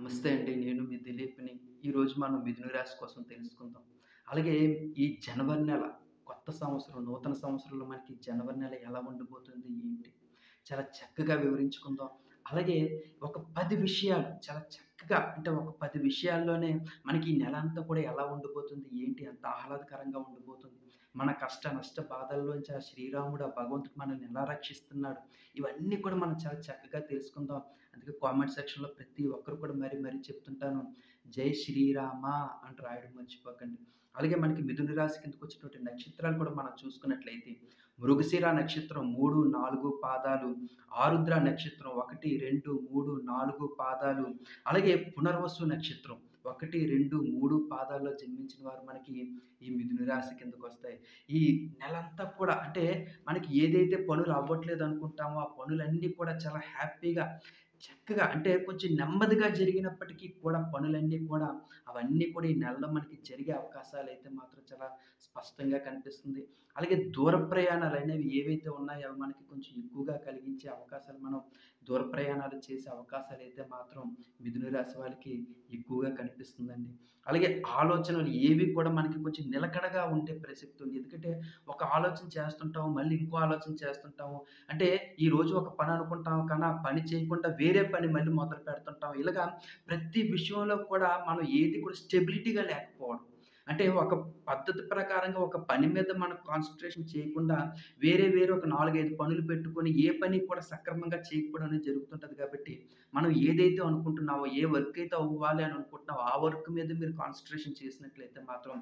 నమస్తే అండి. నేను మీ దిలీప్‌ని. ఈరోజు మనం మిథున రాశి కోసం తెలుసుకుందాం. అలాగే ఈ జనవరి నెల కొత్త సంవత్సరం, నూతన సంవత్సరంలో మనకి జనవరి నెల ఎలా ఉండబోతుంది? ఏంటి? చాలా చక్కగా వివరించుకుందాం. అలాగే ఒక 10 విషయాలు చాలా చక్కగా అంటే ఒక 10 విషయాల్లోనే మనకి ఈ నెలంతా కూడా ఎలా ఉండబోతుంది? ఏంటి? ఎంత ఆహ్లాదకరంగా ఉండబోతుంది? మన కష్ట, నష్ట బాధల్లోంచి ఆ శ్రీరాముడు, ఆ భగవంతుడు మనల్ని ఎలా రక్షిస్తున్నాడు? ఇవన్నీ కూడా మనం చాలా చక్కగా తెలుసుకుందాం. అందుకే కామెంట్ సెక్షన్‌లో ప్రతి ఒక్కరు కూడా మరీ మరీ చెప్తుంటాను. జై శ్రీరామ అని రాయడం మర్చిపోకండి. అలాగే మనకి మిథున రాశి కిందకొచ్చేటువంటి నక్షత్రాలు కూడా మనం చూసుకున్నట్లయితే, మృగశిర నక్షత్రం 3, 4 పాదాలు, ఆరుద్ర నక్షత్రం 1, 2, 3, 4 పాదాలు, అలాగే పునర్వసు నక్షత్రం 1, 2, 3 పాదాల్లో జన్మించిన వారు మనకి ఈ మిథున రాశి కిందకొస్తాయి. ఈ నెలంతా కూడా అంటే మనకి ఏదైతే పనులు అవ్వట్లేదు అనుకుంటామో, ఆ పనులన్నీ కూడా చాలా హ్యాపీగా చక్కగా అంటే కొంచెం నెమ్మదిగా జరిగినప్పటికీ కూడా పనులన్నీ కూడా అవన్నీ కూడా ఈ నెలలో మనకి జరిగే అవకాశాలైతే మాత్రం చాలా స్పష్టంగా కనిపిస్తుంది. అలాగే దూర ప్రయాణాలనేవి ఏవైతే ఉన్నాయో అవి మనకి కొంచెం ఎక్కువగా కలిగించే అవకాశాలు మనం దూర ప్రయాణాలు చేసే అవకాశాలైతే మాత్రం మిథున రాశి వాళ్ళకి ఎక్కువగా కనిపిస్తుందండి. అలాగే ఆలోచనలు ఏవి కూడా మనకి కొంచెం నిలకడగా ఉండే ప్రసక్తి ఉంది. ఎందుకంటే ఒక ఆలోచన చేస్తుంటాము, మళ్ళీ ఇంకో ఆలోచన చేస్తుంటాము. అంటే ఈరోజు ఒక పని అనుకుంటాం కానీ ఆ పని చేయకుండా వేరే పని మళ్ళీ మొదలు పెడుతుంటాం. ఇలాగా ప్రతి విషయంలో కూడా మనం ఏది కూడా స్టెబిలిటీగా లేకపోవడం. అంటే ఒక పద్ధతి ప్రకారంగా ఒక పని మీద మనం కాన్సంట్రేషన్ చేయకుండా వేరే ఒక 4, 5 పనులు పెట్టుకొని ఏ పని కూడా సక్రమంగా చేయకపోవడం అనేది జరుగుతుంటది కాబట్టి, మనం ఏదైతే అనుకుంటున్నామో, ఏ వర్క్ అయితే అవ్వాలి అని అనుకుంటున్నామో ఆ వర్క్ మీద మీరు కాన్సంట్రేషన్ చేసినట్లయితే మాత్రం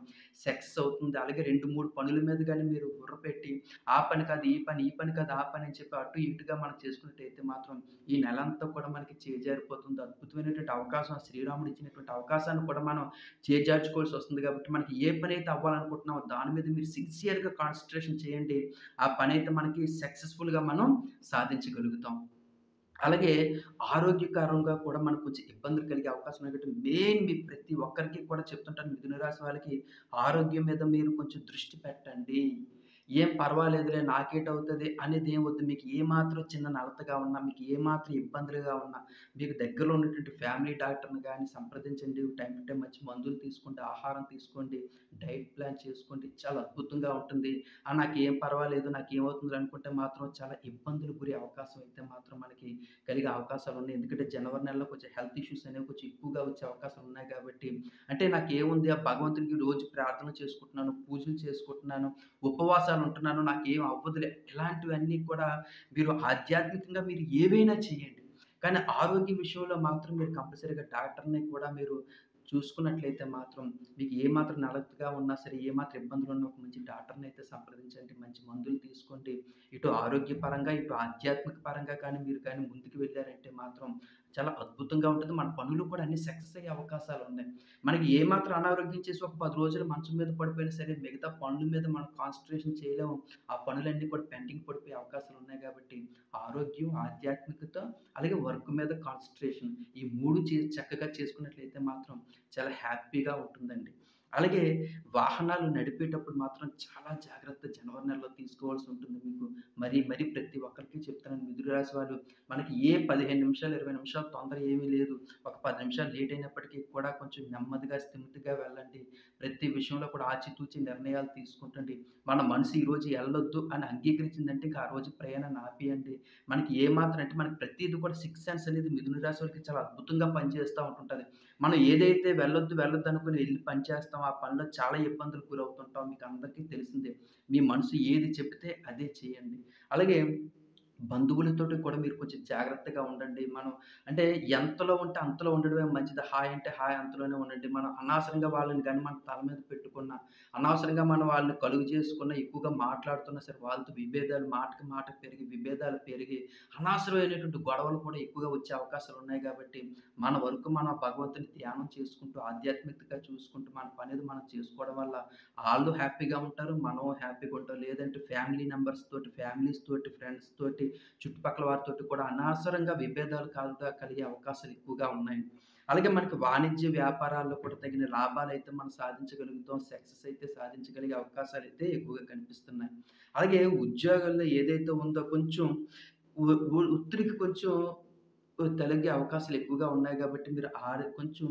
సక్సెస్ అవుతుంది. అలాగే 2, 3 పనుల మీద గాని మీరు బుర్ర పెట్టి ఆ పని కాదు ఈ పని, ఈ పని కాదు ఆ పని అని చెప్పి అటు ఇటుగా మనం చేసుకున్నట్టయితే మాత్రం ఈ నెలంతా కూడా మనకి చేజారిపోతుంది. అద్భుతమైనటువంటి అవకాశం ఆ శ్రీరాముడు ఇచ్చినటువంటి అవకాశాన్ని కూడా మనం చేజార్చుకోవాల్సొస్తుంది కాబట్టి మనకి ఏ పనైతే అవ్వాలనుకుంటున్నామో దాని మీద మీరు సిన్సియర్‌గా కాన్సంట్రేషన్ చేయండి. ఆ పనైతే మనకి సక్సెస్‌ఫుల్‌గా మనం సాధించగలుగుతాం. అలాగే ఆరోగ్యకరంగా కూడా మనకు కొంచెం ఇబ్బందులు కలిగే అవకాశం ఉంది కాబట్టి మెయిన్ మీ ప్రతి ఒక్కరికి కూడా చెప్తుంటాను మిథున రాశి వాళ్ళకి ఆరోగ్యం మీద మీరు కొంచెం దృష్టి పెట్టండి. ఏం పర్వాలేదులే నాకేటవుతది అనేదేం వద్దు. మీకు ఏమాత్రం చిన్న నలతగా ఉన్నా, మీకు ఏమాత్రం ఇబ్బందులుగా ఉన్నా, మీకు దగ్గరలో ఉన్నటువంటి ఫ్యామిలీ డాక్టర్‌ని గాని సంప్రదించండి. టైమ్ టు టైమ్ మంచి మందులు తీసుకోండి, ఆహారం తీసుకోండి, డైట్ ప్లాన్ చేసుకోండి. చాలా అద్భుతంగా ఉంటుంది. నాకేం పర్వాలేదు, నాకేమవుతుందిలే అనుకుంటే మాత్రం చాలా ఇబ్బందులు గురే అవకాశం అయితే మాత్రం మనకి కలిగే అవకాశాలున్నాయి. ఎందుకంటే జనవరి నెలలో కొంచెం హెల్త్ ఇష్యూస్ అనేవి కొంచెం ఎక్కువగా వచ్చే అవకాశాలున్నాయి కాబట్టి, అంటే నాకేముంది ఆ భగవంతుడికి రోజు ప్రార్థన చేసుకుంటున్నాను, పూజలు చేసుకుంటున్నాను, ఉపవాసాలుంటున్నాను, నాకేం అవ్వదులే. ఇలాంటివన్నీ కూడా మీరు ఆధ్యాత్మికంగా మీరు ఏవైనా చేయండి. కానీ ఆరోగ్య విషయంలో మాత్రం మీరు కంపల్సరీగా డాక్టర్‌ని కూడా మీరు చూసుకున్నట్లయితే మాత్రం మీకు ఏమాత్రం నలతగా ఉన్నా సరే, ఏమాత్రం ఇబ్బందులున్నా ఒక మంచి డాక్టర్‌నైతే సంప్రదించండి. మంచి మందులు తీసుకోండి. ఇటు ఆరోగ్యపరంగా, ఇటు ఆధ్యాత్మిక పరంగా కానీ మీరు కానీ ముందుకు వెళ్లారంటే మాత్రం చాలా అద్భుతంగా ఉంటుంది. మన పనులు కూడా అన్నీ సక్సెస్ అయ్యే అవకాశాలున్నాయి. మనకి ఏమాత్రం అనారోగ్యం చేసి ఒక 10 రోజులు మంచం మీద పడిపోయినా సరే, మిగతా పనుల మీద మనం కాన్సంట్రేషన్ చేయలేము. ఆ పనులన్నీ కూడా పెండింగ్ పడిపోయే అవకాశాలున్నాయి కాబట్టి, ఆరోగ్యం, ఆధ్యాత్మికత అలాగే వర్క్ మీద కాన్సంట్రేషన్ ఈ 3 చక్కగా చేసుకున్నట్లయితే మాత్రం చాలా హ్యాపీగా ఉంటుందండి. అలాగే వాహనాలు నడిపేటప్పుడు మాత్రం చాలా జాగ్రత్త జనవరి నెలలో తీసుకోవాల్సి ఉంటుంది మీకు. మరీ ప్రతి ఒక్కరికి చెప్తున్నాను మిథున రాశి వాళ్ళు మనకి ఏ 15 నిమిషాలు, 20 నిమిషాలు తొందర ఏమీ లేదు. ఒక 10 నిమిషాలు లేట్ అయినప్పటికీ కూడా కొంచెం నెమ్మదిగా, స్థిమితంగా వెళ్ళండి. ప్రతి విషయంలో కూడా ఆచితూచి నిర్ణయాలు తీసుకుంటండి. మన మనసు ఈరోజు ఎళ్ళొద్దు అని అంగీకరించిందంటే ఇంక ఆ రోజు ప్రయాణాన్ని ఆపేయండి. మనకి ఏమాత్రం అంటే మనకి ప్రతీది కూడా సిక్స్త్ సెన్స్ అనేది మిథున రాశి వాళ్ళకి చాలా అద్భుతంగా పనిచేస్తా ఉంటుంటది. మనం ఏదైతే వెళ్ళొద్దు అనుకుని ఎళ్లి పని చేస్తామో, ఆ పనిలో చాలా ఇబ్బందులకు గురవుతుంటాం. మీకందరికీ తెలిసిందే. మీ మనసు ఏది చెబితే అదే చేయండి. అలాగే బంధువులతోటి కూడా మీరు కొంచెం జాగ్రత్తగా ఉండండి. మనం అంటే ఎంతలో ఉంటే అంతలో ఉండడమే మంచిది. హాయ్ అంటే హాయ్ అంతలోనే ఉండండి. మనం అనవసరంగా వాళ్ళని గాని మన తల మీద పెట్టుకున్న, అనవసరంగా మనం వాళ్ళని కలుగు చేసుకున్న, ఎక్కువగా మాట్లాడుతున్నా సరే వాళ్ళతో విభేదాలు మాటకి మాట పెరిగి, విభేదాలు పెరిగి, అనవసరమైనటువంటి గొడవలు కూడా ఎక్కువగా వచ్చే అవకాశాలున్నాయి కాబట్టి, మన వరకు మనం భగవంతుని ధ్యానం చేసుకుంటూ, ఆధ్యాత్మికతగా చూసుకుంటూ, మన పనేది మనం చేసుకోవడం వల్ల ఆళ్ళు హ్యాపీగా ఉంటారు. మనం హ్యాపీగా ఉంటాం. లేదంటే ఫ్యామిలీ మెంబర్స్ తోటి, ఫ్యామిలీస్ తోటి, ఫ్రెండ్స్ తోటి, చుట్టుపక్కల వారితోటి కూడా అనవసరంగా విభేదాలు కలిగే అవకాశాలు ఎక్కువగా ఉన్నాయండి. అలాగే మనకి వాణిజ్య వ్యాపారాల్లో కూడా తగిన లాభాలైతే మనం సాధించగలుగుతాం. సక్సెస్ అయితే సాధించగలిగే అవకాశాలైతే ఎక్కువగా కనిపిస్తున్నాయి. అలాగే ఉద్యోగాల్లో ఏదైతే ఉందో కొంచెం ఒత్తిడికి కొంచెం తొలగే అవకాశాలు ఎక్కువగా ఉన్నాయి గాబట్టి మీరు కొంచెం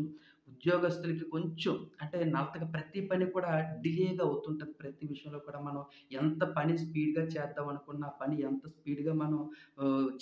ఉద్యోగస్తులకి కొంచెం అంటే నలతగా ప్రతి పని కూడా డిలేగా అవుతుంటది. ప్రతి విషయంలో కూడా మనం ఎంత పని స్పీడ్‌గా చేద్దాం అనుకున్నా, ఆ పని ఎంత స్పీడ్‌గా మనం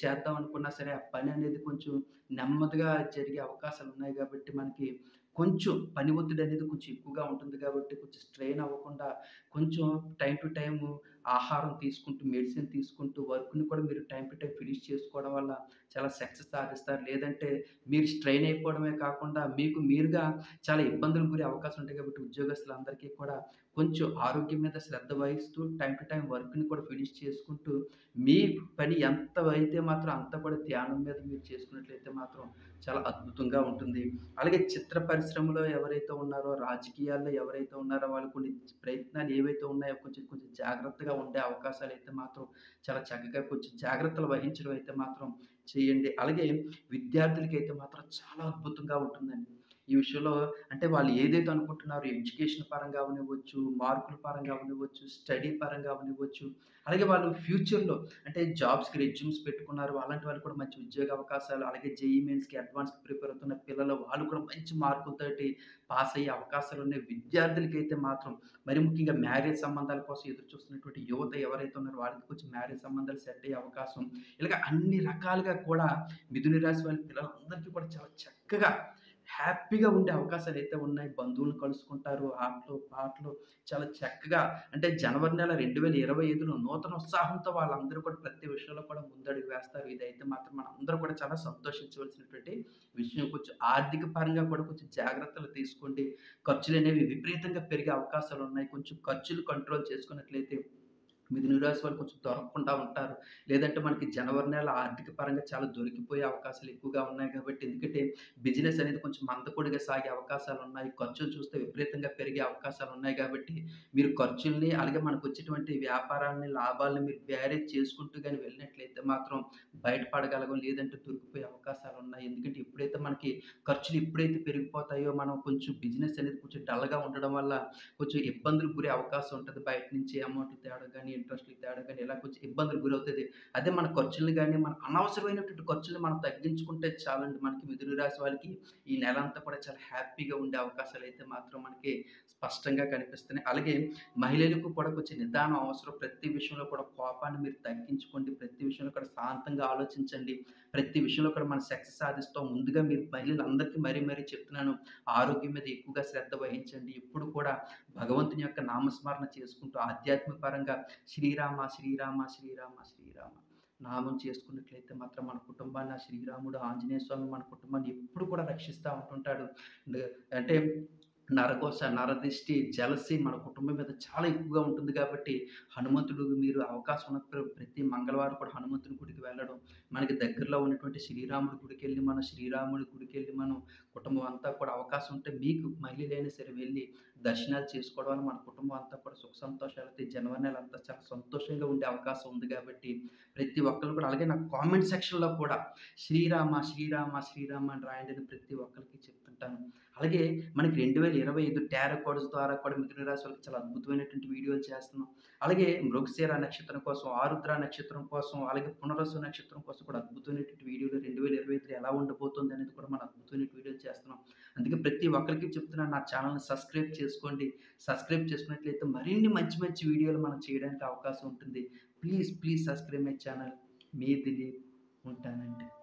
చేద్దాం అనుకున్నా సరే, ఆ పని అనేది కొంచెం నెమ్మదిగా జరిగే అవకాశాలున్నాయి గాబట్టి, మనకి కొంచెం పని ఒత్తిడనేది కొంచెం ఎక్కువగా ఉంటుంది గాబట్టి, కొంచెం స్ట్రెయిన్ అవ్వకుండా కొంచెం టైమ్ టు టైము ఆహారం తీసుకుంటూ, మెడిసిన్ తీసుకుంటూ, వర్క్‌ని కూడా మీరు టైమ్ టు టైమ్ ఫినిష్ చేసుకోవడం వల్ల చాలా సక్సెస్ సాధిస్తారు. లేదంటే మీరు స్ట్రెయిన్ అయిపోవడమే కాకుండా మీకు మీరుగా చాలా ఇబ్బందులకు గురయ్యే అవకాశం ఉంటాయి కాబట్టి ఉద్యోగస్తులందరికీ కూడా కొంచెం ఆరోగ్యం మీద శ్రద్ధ వహిస్తూ టైమ్ టు టైమ్ వర్క్‌ని కూడా ఫినిష్ చేసుకుంటూ, మీ పని ఎంత అయితే మాత్రం అంతా కూడా ధ్యానం మీద మీరు చేసుకున్నట్లయితే మాత్రం చాలా అద్భుతంగా ఉంటుంది. అలాగే చిత్ర పరిశ్రమలో ఎవరైతే ఉన్నారో, రాజకీయాల్లో ఎవరైతే ఉన్నారో వాళ్ళు కొన్ని ప్రయత్నాలు ఏవైతే ఉన్నాయో కొంచెం కొంచెం జాగ్రత్తగా ఉండే అవకాశాలైతే మాత్రం చాలా చక్కగా కొంచెం జాగ్రత్తలు వహించడం అయితే మాత్రం చేయండి. అలాగే విద్యార్థులకైతే మాత్రం చాలా అద్భుతంగా ఉంటుందండి. ఈ విషయంలో అంటే వాళ్ళు ఏదైతే అనుకుంటున్నారో ఎడ్యుకేషన్ పరంగా అవ్వనివ్వచ్చు, మార్కుల పరంగా అవ్వనివ్వచ్చు, స్టడీ పరంగా అవ్వనివ్వచ్చు, అలాగే వాళ్ళు ఫ్యూచర్‌లో అంటే జాబ్స్‌కి రెజ్యూమ్స్ పెట్టుకున్నారు. అలాంటి వాళ్ళు కూడా మంచి ఉద్యోగ అవకాశాలు, అలాగే జేఈఈ మెయిన్స్‌కి అడ్వాన్స్‌కి ప్రిపేర్ అవుతున్న పిల్లలు వాళ్ళు కూడా మంచి మార్కులతోటి పాస్ అయ్యే అవకాశాలున్నాయి. విద్యార్థులకైతే మాత్రం మరి ముఖ్యంగా మ్యారేజ్ సంబంధాల కోసం ఎదురు చూస్తున్నటువంటి యువత ఎవరైతే ఉన్నారో వాళ్ళకి కొంచెం మ్యారేజ్ సంబంధాలు సెట్ అయ్యే అవకాశం. ఇలాగ అన్ని రకాలుగా కూడా మిథున రాశి వాళ్ళ పిల్లలందరికీ కూడా చాలా చక్కగా హ్యాపీగా ఉండే అవకాశాలైతే ఉన్నాయి. బంధువులను కలుసుకుంటారు. ఆటలు, పాటలు చాలా చక్కగా అంటే జనవరి నెల 2025లో నూతన ఉత్సాహంతో వాళ్ళందరూ కూడా ప్రతి విషయంలో కూడా ముందడుగు వేస్తారు. ఇదైతే మాత్రం మనందరూ కూడా చాలా సంతోషించవలసినటువంటి విషయం. కొంచెం ఆర్థిక పరంగా కూడా కొంచెం జాగ్రత్తలు తీసుకోండి. ఖర్చులనేవి విపరీతంగా పెరిగే అవకాశాలున్నాయి. కొంచెం ఖర్చులు కంట్రోల్ చేసుకున్నట్లయితే మిథున రాశి వాళ్ళు కొంచెం దొరకకుండా ఉంటారు. లేదంటే మనకి జనవరి నెల ఆర్థిక పరంగా చాలా దొరికిపోయే అవకాశాలు ఎక్కువగా ఉన్నాయి కాబట్టి ఎందుకంటే బిజినెస్ అనేది కొంచెం మందకొడిగా సాగే అవకాశాలున్నాయి. ఖర్చులు చూస్తే విపరీతంగా పెరిగే అవకాశాలున్నాయి కాబట్టి మీరు ఖర్చుల్ని అలాగే మనకొచ్చేటువంటి వ్యాపారాన్ని, లాభాలను మీరు బేరేజ్ చేసుకుంటూ గాని వెళ్ళినట్లయితే మాత్రం బయటపడగలం. లేదంటే దొరికిపోయే అవకాశాలున్నాయి. ఎందుకంటే ఎప్పుడైతే పెరిగిపోతాయో మనం కొంచెం బిజినెస్ అనేది కొంచెం డల్‌గా ఉండడం వల్ల కొంచెం ఇబ్బందులకు గురే అవకాశం ఉంటది. బయట నుంచి అమౌంట్లు తేవడం గానీ, ఇంట్రెస్ట్‌లు తేవడం గానీ, ఇలా కొంచెం ఇబ్బందులకు గురవుతది. అదే మన ఖర్చుల్ని గానీ, మన అనవసరమైనటువంటి ఖర్చుల్ని మనం తగ్గించుకుంటే చాలండి. మనకి మిథున రాశి వాళ్ళకి ఈ నెలంతా కూడా చాలా హ్యాపీగా ఉండే అవకాశాలైతే మాత్రం మనకి స్పష్టంగా కనిపిస్తున్నాయి. అలాగే మహిళలకు కూడా కొంచెం నిదానం అవసరం. ప్రతి విషయంలో కూడా కోపాన్ని మీరు తగ్గించుకోండి. ప్రతి విషయంలో కూడా శాంతంగా ఆలోచించండి. ప్రతి విషయంలో కూడా మనం సక్సెస్ సాధిస్తాం. ముందుగా మీరు మహిళలందరికీ మరీ మరీ చెప్తున్నాను. ఆరోగ్యం మీద ఎక్కువగా శ్రద్ధ వహించండి. ఎప్పుడు కూడా భగవంతుని యొక్క నామస్మరణ చేసుకుంటూ ఆధ్యాత్మిక పరంగా శ్రీరామ, శ్రీరామ, శ్రీరామ, శ్రీరామ నామం చేసుకున్నట్లయితే మాత్రం మన కుటుంబాన్ని ఆ శ్రీరాముడు, ఆంజనేయ స్వామి మన కుటుంబాన్ని ఎప్పుడు కూడా రక్షిస్తా ఉంటుంటాడు. అంటే నరఘోష, నరదిష్టి, జెలసీ మన కుటుంబం మీద చాలా ఎక్కువగా ఉంటుంది కాబట్టి హనుమంతుడు మీరు అవకాశం ఉన్నప్పుడు ప్రతి మంగళవారం కూడా హనుమంతుని గుడికి వెళ్ళడం, మనకి దగ్గరలో ఉన్నటువంటి శ్రీరాముడి గుడికెళ్ళి మనం కుటుంబం అంతా కూడా అవకాశం ఉంటే మీకు మహిళలైనా సరే వెళ్ళి దర్శనాలు చేసుకోవడం వల్ల మన కుటుంబం అంతా కూడా సుఖ సంతోషాలతో ఈ జనవరి నెల అంతా చాలా సంతోషంగా ఉండే అవకాశం ఉంది కాబట్టి ప్రతి ఒక్కళ్ళు కూడా అలాగే నాకు కామెంట్ సెక్షన్‌లో కూడా శ్రీరామ, శ్రీరామ, శ్రీరామ అని రాయండి అని ప్రతి ఒక్కళ్ళకి చెప్తుంటాను. అలాగే మనకి 2025 టారో కార్డ్స్ ద్వారా కూడా మిథున రాశి వాళ్ళకి చాలా అద్భుతమైనటువంటి వీడియోలు చేస్తున్నాం. అలాగే మృగశిర నక్షత్రం కోసం, ఆరుద్ర నక్షత్రం కోసం, అలాగే పునర్వసు నక్షత్రం కోసం కూడా అద్భుతమైనటువంటి వీడియోలు 2025 ఎలా ఉండబోతుంది అనేది కూడా మనం అద్భుతమైన వీడియోలు చేస్తున్నాం. అందుకే ప్రతి ఒక్కరికి చెప్తున్నాను నా ఛానెల్‌ని సబ్స్క్రైబ్ చేసుకోండి. సబ్స్క్రైబ్ చేసుకున్నట్లయితే మరిన్ని మంచి మంచి వీడియోలు మనం చేయడానికి అవకాశం ఉంటుంది. Please subscribe my channel. మీ దిలీప్ ఉంటానండి.